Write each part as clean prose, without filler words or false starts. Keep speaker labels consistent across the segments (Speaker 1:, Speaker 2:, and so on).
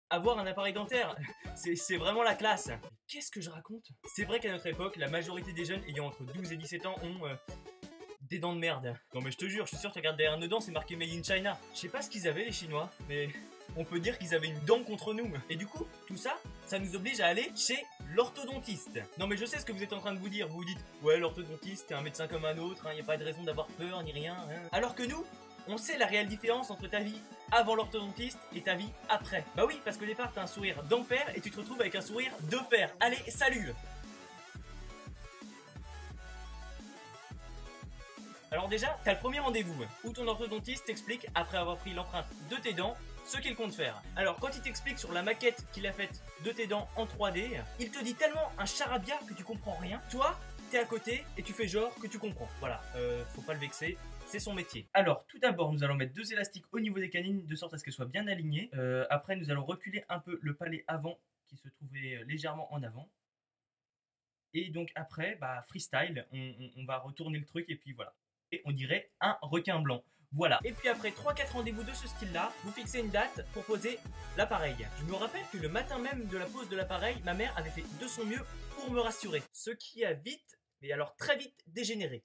Speaker 1: avoir un appareil dentaire. C'est vraiment la classe. Qu'est-ce que je raconte? C'est vrai qu'à notre époque, la majorité des jeunes ayant entre 12 et 17 ans ont des dents de merde. Non mais je te jure, je suis sûr, tu regardes derrière nos dents, c'est marqué Made in China. Je sais pas ce qu'ils avaient les Chinois, mais on peut dire qu'ils avaient une dent contre nous. Et du coup, tout ça, ça nous oblige à aller chez l'orthodontiste. Non mais je sais ce que vous êtes en train de vous dire. Vous vous dites, ouais, l'orthodontiste, c'est un médecin comme un autre, y a pas de raison d'avoir peur ni rien. Alors que nous, on sait la réelle différence entre ta vie avant l'orthodontiste et ta vie après. Bah oui, parce qu'au départ, t'as un sourire d'enfer et tu te retrouves avec un sourire de fer. Allez, salut! Alors déjà, t'as le premier rendez-vous où ton orthodontiste t'explique, après avoir pris l'empreinte de tes dents, ce qu'il compte faire. Alors quand il t'explique sur la maquette qu'il a faite de tes dents en 3D, il te dit tellement un charabia que tu comprends rien. Toi, t'es à côté et tu fais genre que tu comprends. Voilà, faut pas le vexer. C'est son métier. Alors, tout d'abord, nous allons mettre 2 élastiques au niveau des canines de sorte à ce qu'elles soient bien alignées. Après, nous allons reculer un peu le palais avant qui se trouvait légèrement en avant. Et donc après, bah, freestyle, on va retourner le truc et puis voilà. Et on dirait un requin blanc. Voilà. Et puis après 3-4 rendez-vous de ce style-là, vous fixez une date pour poser l'appareil. Je me rappelle que le matin même de la pose de l'appareil, ma mère avait fait de son mieux pour me rassurer. Ce qui a vite, mais alors très vite, dégénéré.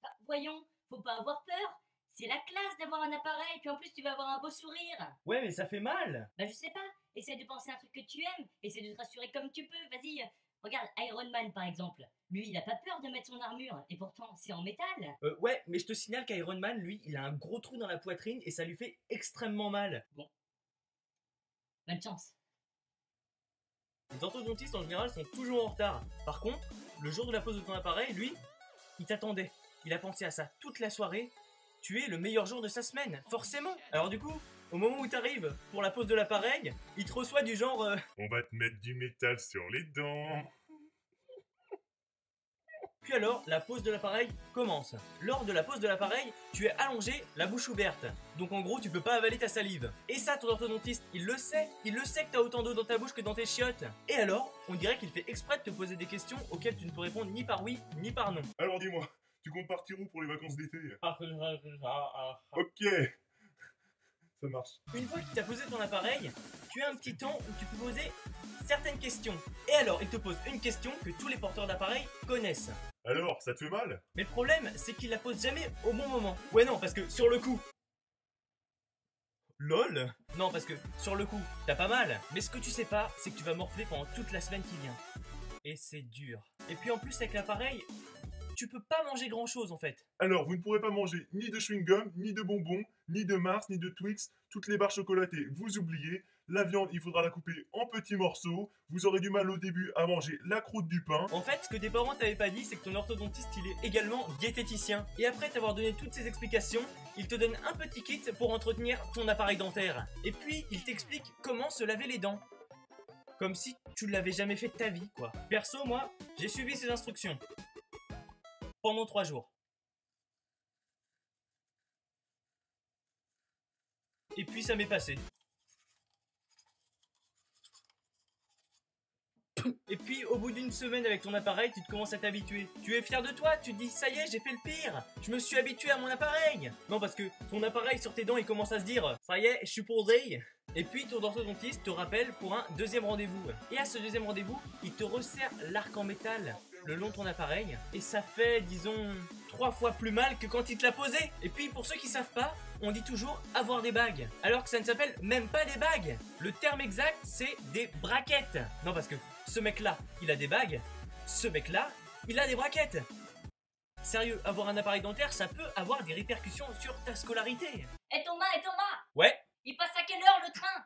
Speaker 2: Bah, voyons, faut pas avoir peur. C'est la classe d'avoir un appareil, puis en plus tu vas avoir un beau sourire.
Speaker 1: Ouais, mais ça fait mal.
Speaker 2: Bah je sais pas, essaie de penser à un truc que tu aimes, essaie de te rassurer comme tu peux, vas-y. Regarde, Iron Man par exemple, lui il a pas peur de mettre son armure, et pourtant c'est en métal.
Speaker 1: Ouais, mais je te signale qu'Iron Man, lui, il a un gros trou dans la poitrine et ça lui fait extrêmement mal.
Speaker 2: Bon. Bonne chance.
Speaker 1: Les orthodontistes en général sont toujours en retard. Par contre, le jour de la pose de ton appareil, lui, il t'attendait. Il a pensé à ça toute la soirée. Tu es le meilleur jour de sa semaine, forcément. Alors du coup, au moment où t'arrives pour la pose de l'appareil, il te reçoit du genre
Speaker 3: On va te mettre du métal sur les dents.
Speaker 1: Puis alors, la pose de l'appareil commence. Lors de la pose de l'appareil, tu es allongé, la bouche ouverte. Donc en gros, tu peux pas avaler ta salive. Et ça, ton orthodontiste, il le sait que t'as autant d'eau dans ta bouche que dans tes chiottes. Et alors, on dirait qu'il fait exprès de te poser des questions auxquelles tu ne peux répondre ni par oui, ni par non.
Speaker 3: Alors dis-moi, tu comptes partir où pour les vacances d'été? Ok, ça marche.
Speaker 1: Une fois qu'il t'a posé ton appareil, tu as un petit temps où tu peux poser certaines questions. Et alors, il te pose une question que tous les porteurs d'appareils connaissent.
Speaker 3: Alors, ça te fait mal?
Speaker 1: Mais le problème, c'est qu'il la pose jamais au bon moment. Ouais non, parce que sur le coup... LOL. Non, parce que sur le coup, t'as pas mal. Mais ce que tu sais pas, c'est que tu vas morfler pendant toute la semaine qui vient. Et c'est dur. Et puis en plus, avec l'appareil, tu peux pas manger grand chose en fait.
Speaker 3: Alors, vous ne pourrez pas manger ni de chewing-gum, ni de bonbons, ni de Mars, ni de Twix. Toutes les barres chocolatées, vous oubliez. La viande, il faudra la couper en petits morceaux. Vous aurez du mal au début à manger la croûte du pain.
Speaker 1: En fait, ce que tes parents t'avaient pas dit, c'est que ton orthodontiste, il est également diététicien. Et après t'avoir donné toutes ces explications, il te donne un petit kit pour entretenir ton appareil dentaire. Et puis, il t'explique comment se laver les dents. Comme si tu l'avais jamais fait de ta vie, quoi. Perso, moi, j'ai suivi ses instructions. Pendant 3 jours. Et puis ça m'est passé. Et puis au bout d'une semaine avec ton appareil, tu te commences à t'habituer. Tu es fier de toi, tu te dis ça y est, j'ai fait le pire. Je me suis habitué à mon appareil. Non, parce que ton appareil sur tes dents, il commence à se dire ça y est, je suis posé. Et puis ton orthodontiste te rappelle pour un deuxième rendez-vous. Et à ce deuxième rendez-vous, il te resserre l'arc en métal le long de ton appareil. Et ça fait, disons, 3 fois plus mal que quand il te l'a posé. Et puis pour ceux qui savent pas, on dit toujours avoir des bagues. Alors que ça ne s'appelle même pas des bagues. Le terme exact, c'est des braquettes. Non, parce que ce mec-là, il a des bagues. Ce mec-là, il a des braquettes. Sérieux, avoir un appareil dentaire, ça peut avoir des répercussions sur ta scolarité.
Speaker 2: Eh Thomas,
Speaker 1: Ouais.
Speaker 2: il passe à quelle heure le train?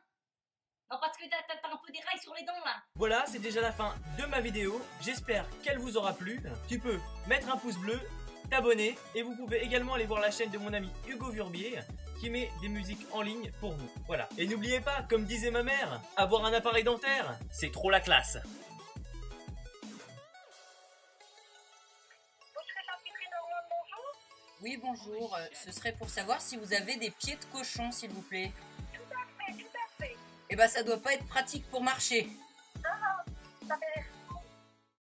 Speaker 2: Non, parce que t'as un peu des rails sur les dents là.
Speaker 1: Voilà, c'est déjà la fin de ma vidéo. J'espère qu'elle vous aura plu. Tu peux mettre un pouce bleu, t'abonner et vous pouvez également aller voir la chaîne de mon ami Hugo Vurbier qui met des musiques en ligne pour vous. Voilà. Et n'oubliez pas, comme disait ma mère, avoir un appareil dentaire, c'est trop la classe.
Speaker 4: Oui, bonjour. Ce serait pour savoir si vous avez des pieds de cochon, s'il vous plaît.
Speaker 5: Tout à fait, tout à fait.
Speaker 4: Eh ben, ça doit pas être pratique pour marcher.